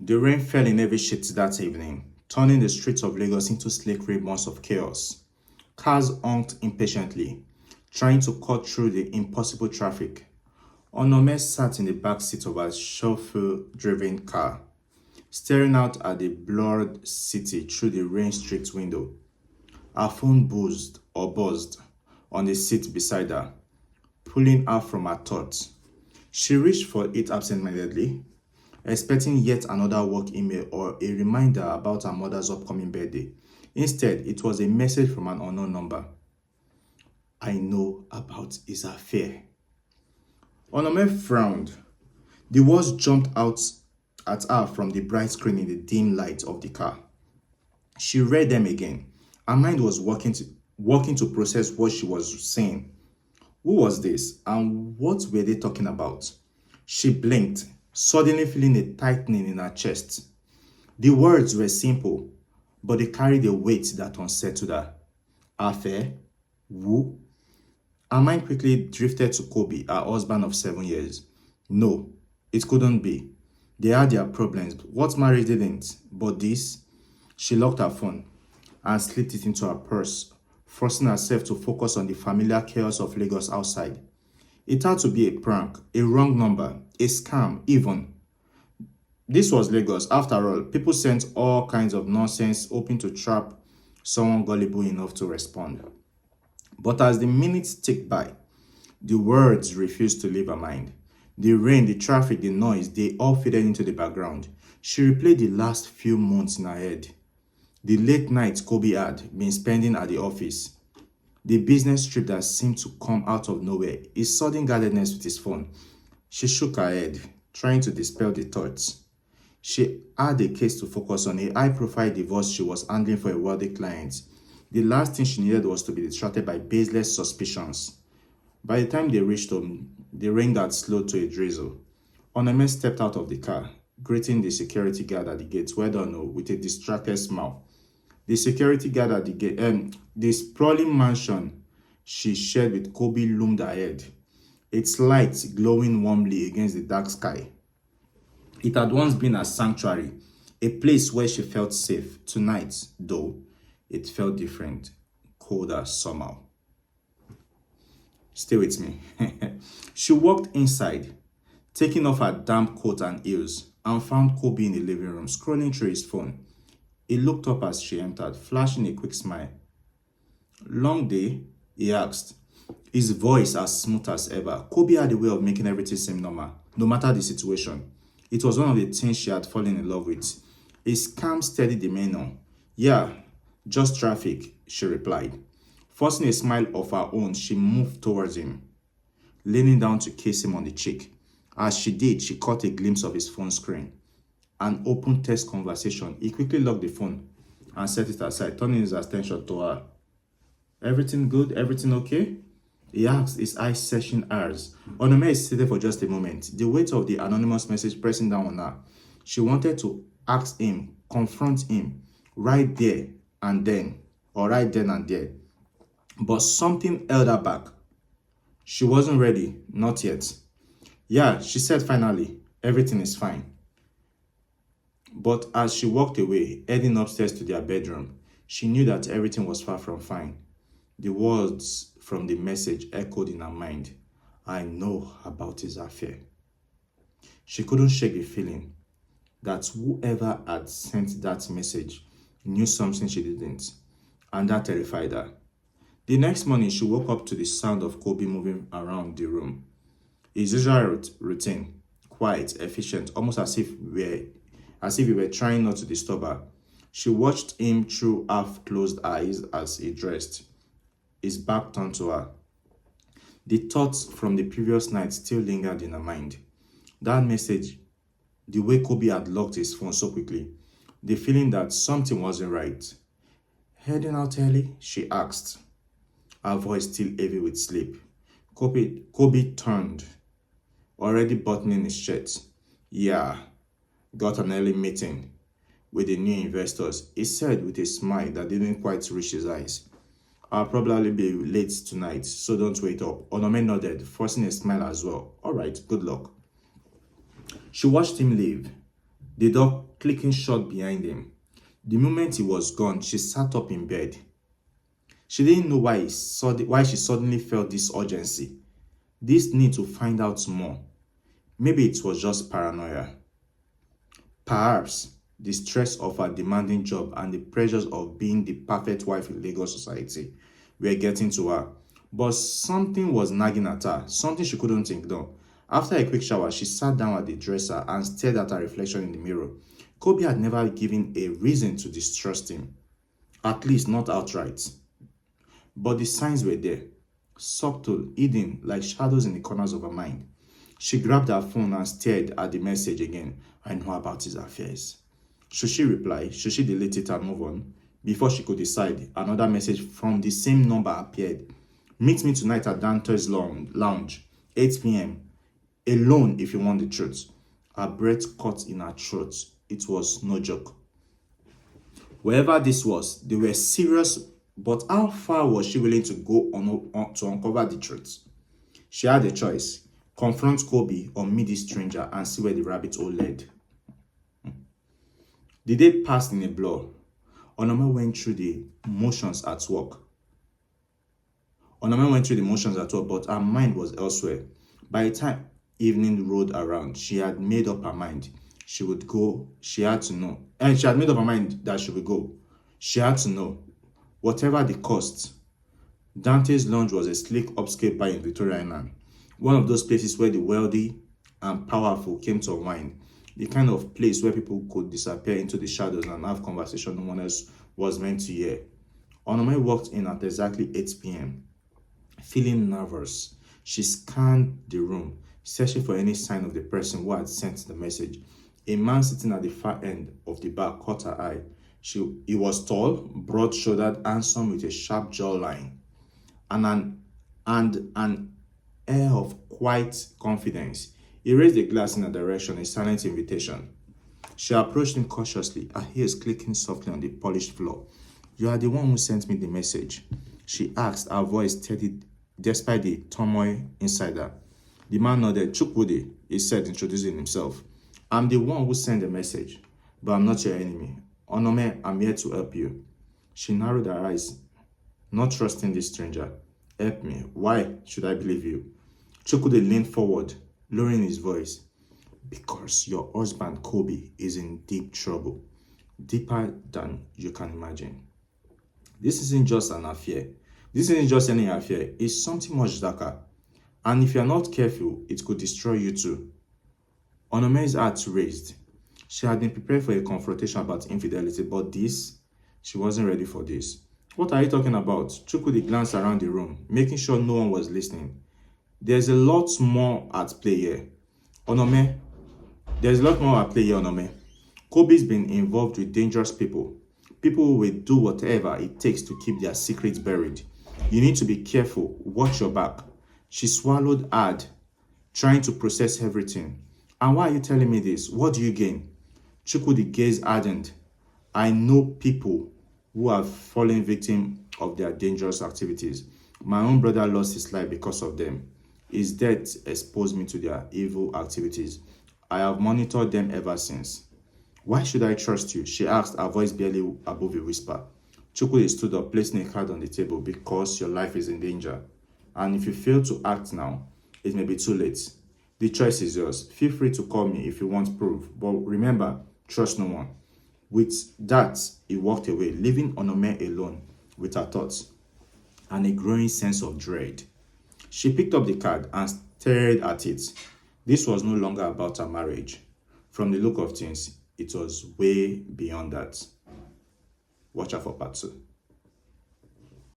The rain fell in heavy sheets that evening, turning the streets of Lagos into slick ribbons of chaos. Cars honked impatiently, trying to cut through the impossible traffic. Onome sat in the back seat of a chauffeur-driven car, staring out at the blurred city through the rain-streaked window. Her phone buzzed on the seat beside her, pulling her from her thoughts. She reached for it absentmindedly, expecting yet another work email or a reminder about her mother's upcoming birthday. Instead, it was a message from an unknown number. I know about his affair. Onome frowned. The words jumped out at her from the bright screen in the dim light of the car. She read them again. Her mind was working to process what she was saying. Who was this, and what were they talking about? She blinked, suddenly feeling a tightening in her chest. The words were simple, but they carried a weight that unsettled her. Affair? Who? Her mind quickly drifted to Kobe, her husband of 7 years. No, it couldn't be. They had their problems. What marriage didn't? But this? She locked her phone and slipped it into her purse, forcing herself to focus on the familiar chaos of Lagos outside. It had to be a prank, a wrong number, a scam, even. This was Lagos. After all, people sent all kinds of nonsense hoping to trap someone gullible enough to respond. But as the minutes ticked by, the words refused to leave her mind. The rain, the traffic, the noise, they all faded into the background. She replayed the last few months in her head. The late nights Kobe had been spending at the office. The business trip that seemed to come out of nowhere. His sudden guardedness with his phone. She shook her head, trying to dispel the thoughts. She had a case to focus on, a high-profile divorce she was handling for a wealthy client. The last thing she needed was to be distracted by baseless suspicions. By the time they reached home, the rain had slowed to a drizzle. Onome stepped out of the car, greeting the security guard at the gate, well done, with a distracted smile. The security guard at the gate, the sprawling mansion she shared with Kobe loomed ahead, its lights glowing warmly against the dark sky. It had once been a sanctuary, a place where she felt safe. Tonight, though, it felt different, colder somehow. Stay with me. She walked inside, taking off her damp coat and heels, and found Kobe in the living room, scrolling through his phone. He looked up as she entered, flashing a quick smile. Long day? He asked, his voice as smooth as ever. Kobe had a way of making everything seem normal, no matter the situation. It was one of the things she had fallen in love with. His calm, steady demeanor. Yeah, just traffic, she replied. Forcing a smile of her own, she moved towards him, leaning down to kiss him on the cheek. As she did, she caught a glimpse of his phone screen. An open text conversation. He quickly locked the phone and set it aside, turning his attention to her. Everything good? Everything okay? He asked, his eyes searching hers. Onome hesitated for just a moment, the weight of the anonymous message pressing down on her. She wanted to ask him, confront him, right there and then, or right then and there. But something held her back. She wasn't ready, not yet. Yeah, she said finally, everything is fine. But as she walked away, heading upstairs to their bedroom, she knew that everything was far from fine. The words from the message echoed in her mind. I know about his affair. She couldn't shake the feeling that whoever had sent that message knew something she didn't, and that terrified her. The next morning, she woke up to the sound of Kobe moving around the room. His usual routine, quiet, efficient, almost as if he were trying not to disturb her. She watched him through half-closed eyes as he dressed, his back turned to her. The thoughts from the previous night still lingered in her mind. That message, the way Kobe had locked his phone so quickly, the feeling that something wasn't right. Heading out early? She asked, her voice still heavy with sleep. Kobe turned, already buttoning his shirt. Yeah, got an early meeting with the new investors, he said with a smile that didn't quite reach his eyes. I'll probably be late tonight, so don't wait up. Onome nodded, forcing a smile as well. All right, good luck. She watched him leave, the door clicking shut behind him. The moment he was gone, she sat up in bed. She didn't know why she suddenly felt this urgency, this need to find out more. Maybe it was just paranoia. Perhaps the stress of her demanding job and the pressures of being the perfect wife in Lagos society were getting to her. But something was nagging at her, something she couldn't ignore. After a quick shower, she sat down at the dresser and stared at her reflection in the mirror. Kobe had never given a reason to distrust him, at least not outright. But the signs were there, subtle, hidden, like shadows in the corners of her mind. She grabbed her phone and stared at the message again. I know about his affairs. Should she reply? Should she delete it and move on? Before she could decide, another message from the same number appeared. Meet me tonight at Dante's Lounge, 8 p.m. Alone if you want the truth. Her breath caught in her throat. It was no joke. Wherever this was, they were serious, but how far was she willing to go to uncover the truth? She had a choice. Confront Kobe or meet this stranger and see where the rabbit hole led. The day passed in a blur. Onome went through the motions at work. But her mind was elsewhere. By the time evening rolled around, she had made up her mind. She would go. She had to know. And she had made up her mind that she would go. She had to know. Whatever the cost. Dante's Lounge was a sleek upscale bar in Victoria Island. One of those places where the wealthy and powerful came to unwind. The kind of place where people could disappear into the shadows and have conversation no one else was meant to hear. Onome walked in at exactly 8 p.m. Feeling nervous, she scanned the room, searching for any sign of the person who had sent the message. A man sitting at the far end of the bar caught her eye. He was tall, broad-shouldered, handsome with a sharp jawline and an air of quiet confidence. He raised a glass in her direction, a silent invitation. She approached him cautiously, her heels clicking softly on the polished floor. You are the one who sent me the message, she asked, her voice steady despite the turmoil inside her. The man nodded. Chukwudi, he said, introducing himself. I'm the one who sent the message, but I'm not your enemy. Onome, I'm here to help you. She narrowed her eyes, not trusting this stranger. Help me. Why should I believe you? Chukwudi leaned forward, lowering his voice. Because your husband, Kobe, is in deep trouble. Deeper than you can imagine. This isn't just an affair. This isn't just any affair. It's something much darker. And if you're not careful, it could destroy you too. Onome's heart raised. She had been prepared for a confrontation about infidelity, but she wasn't ready for this. What are you talking about? Chukwudi glanced around the room, making sure no one was listening. There's a lot more at play here. Onome. Kobe's been involved with dangerous people. People who will do whatever it takes to keep their secrets buried. You need to be careful. Watch your back. She swallowed hard, trying to process everything. And why are you telling me this? What do you gain? Chukwudi gaze hardened. I know people who have fallen victim of their dangerous activities. My own brother lost his life because of them. His death exposed me to their evil activities. I have monitored them ever since. Why should I trust you? She asked, her voice barely above a whisper. Chukwudi stood up, placing a card on the table. Because your life is in danger. And if you fail to act now, it may be too late. The choice is yours. Feel free to call me if you want proof. But remember, trust no one. With that, he walked away, leaving Onome alone with her thoughts and a growing sense of dread. She picked up the card and stared at it. This was no longer about her marriage. From the look of things, it was way beyond that. Watch out for part 2.